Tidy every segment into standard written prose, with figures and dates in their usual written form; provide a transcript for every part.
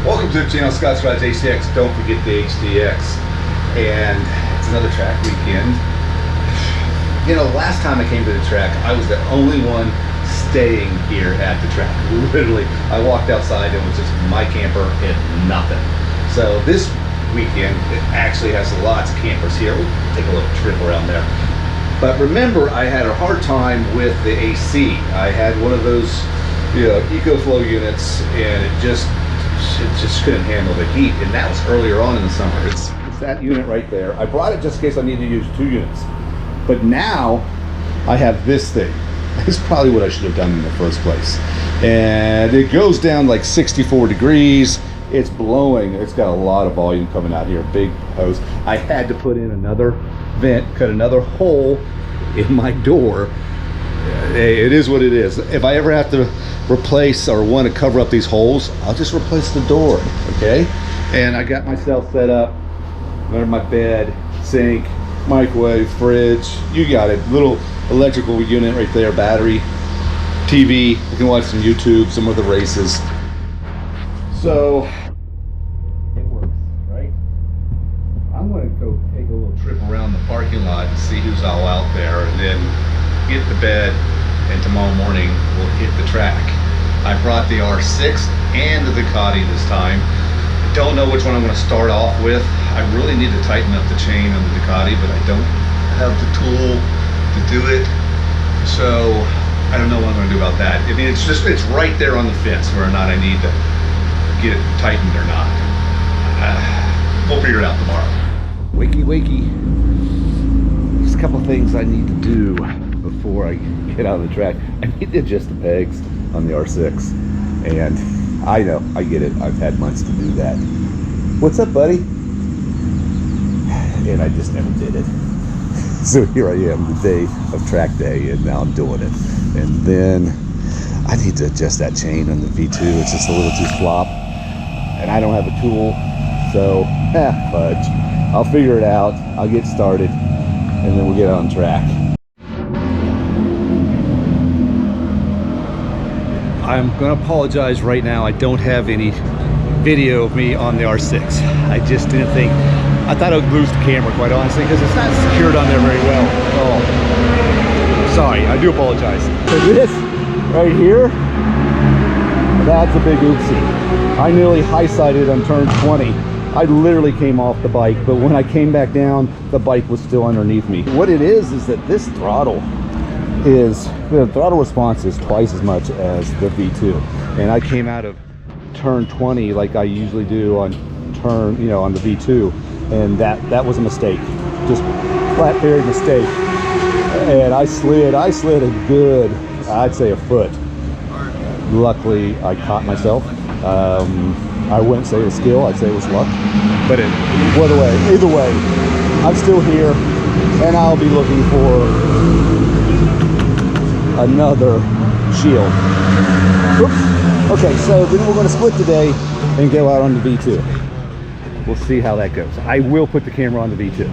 Welcome to the channel, Scott's Garage ACX. Don't forget the HDX. And it's another track weekend. You know, last time I came to the track, I was the only one staying here at the track. Literally, I walked outside and it was just my camper and nothing. So this weekend, it actually has lots of campers here. We'll take a little trip around there. But remember, I had a hard time with the AC. I had one of those, you know, EcoFlow units, and it just couldn't handle the heat. And that was earlier on in the summer. It's that unit right there. I brought it just in case I need to use 2 units. But now I have this thing. It's probably what I should have done in the first place. And it goes down like 64 degrees. It's blowing. It's got a lot of volume coming out here, big hose. I had to put in another vent, cut another hole in my door. Hey, it is what it is. If I ever have to replace or want to cover up these holes, I'll just replace the door, okay? And I got myself set up under my bed, sink, microwave, fridge, you got it. Little electrical unit right there, battery, TV. You can watch some YouTube, some of the races. So it works, right? I'm going to go take a little trip around the parking lot and see who's all out there, and then get to bed, and tomorrow morning we'll hit the track. I brought the R6 and the Ducati this time. I don't know which one I'm going to start off with. I really need to tighten up the chain on the Ducati, but I don't have the tool to do it. So I don't know what I'm going to do about that. I mean, it's right there on the fence whether or not I need to get it tightened or not. We'll figure it out tomorrow. Wakey. There's a couple things I need to do before I get out of the track. I need to adjust the pegs on the R6. And I know, I get it. I've had months to do that. What's up, buddy? And I just never did it. So here I am, the day of track day, and now I'm doing it. And then I need to adjust that chain on the V2. It's just a little too flop. And I don't have a tool, so fudge. I'll figure it out. I'll get started, and then we'll get on track. I'm gonna apologize right now. I don't have any video of me on the R6. I just didn't think, I thought I would lose the camera, quite honestly, because it's not secured on there very well. Oh, sorry, I do apologize. So this right here, that's a big oopsie. I nearly high-sided on turn 20. I literally came off the bike, but when I came back down, the bike was still underneath me. What it is that this throttle is, the throttle response is twice as much as the V2. And I came out of turn 20 like I usually do on turn, you know, on the V2. And that was a mistake. Just flat buried mistake. And I slid a good, I'd say, a foot. Luckily, I caught myself. I wouldn't say it was skill, I'd say it was luck. But either way, I'm still here, and I'll be looking for another shield. Oops. Okay, so then we're going to split today and go out on the V2. We'll see how that goes. I will put the camera on the V2.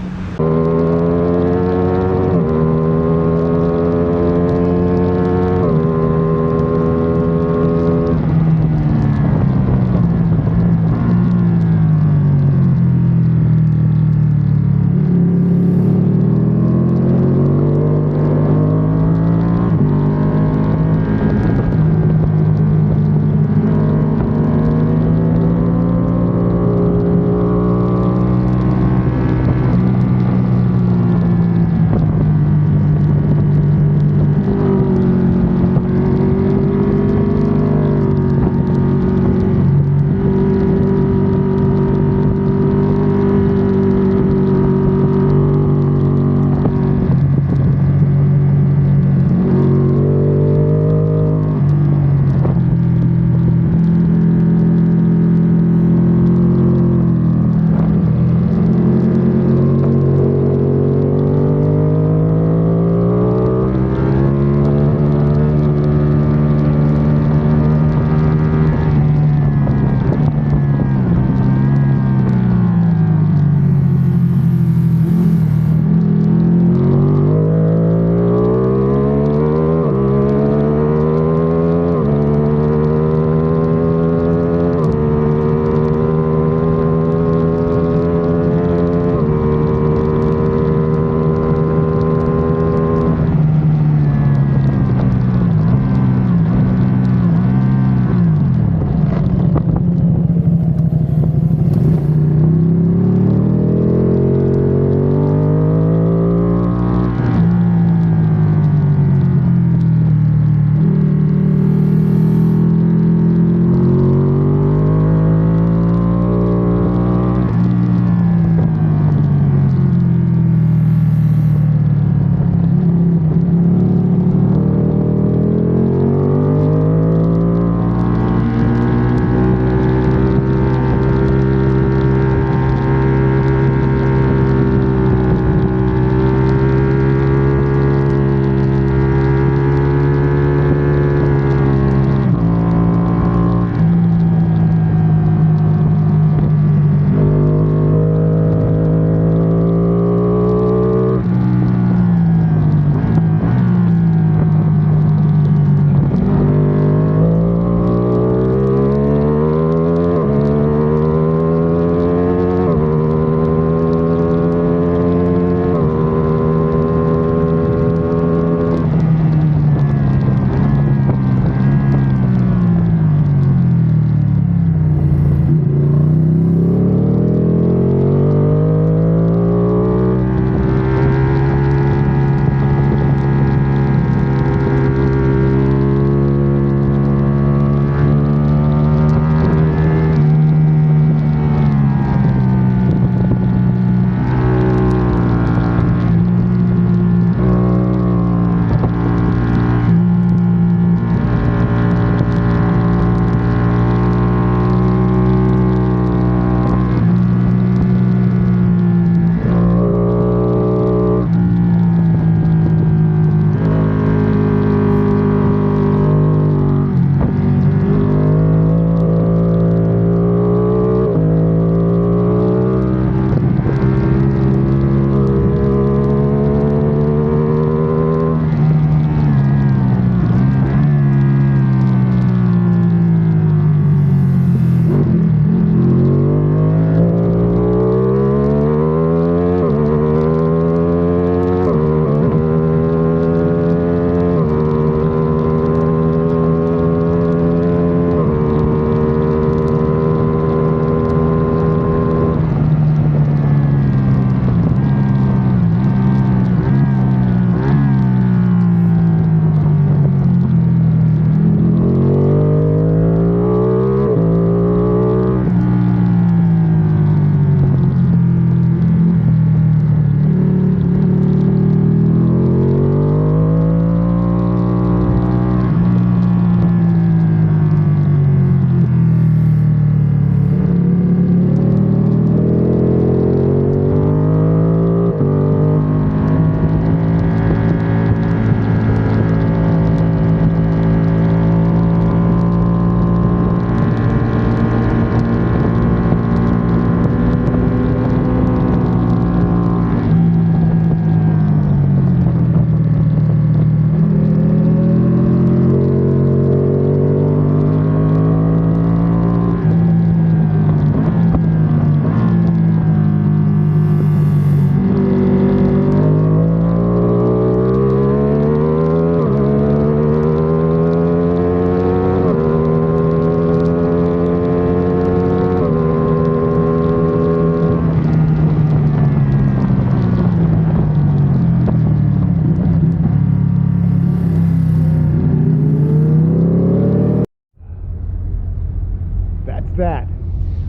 that.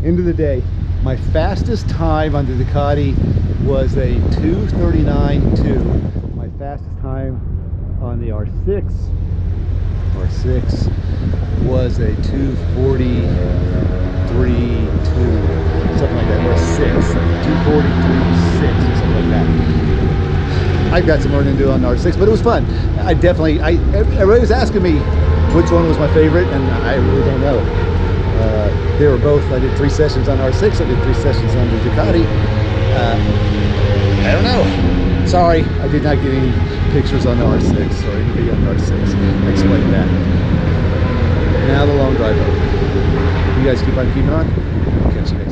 End of the day, my fastest time on the Ducati was a 2:39.2. My fastest time on the R6 was a 2:43.2, something like that, or 6, 2:43.6 or something like that. I've got some learning to do on the R6, but it was fun. Everybody was asking me which one was my favorite, and I really don't know. They were both. I did 3 sessions on R6. I did 3 sessions on the Ducati. I don't know. Sorry, I did not get any pictures on the R6 or any video on the R6. I explained that. Now the long drive home. You guys keep on keeping on. Catch you next time.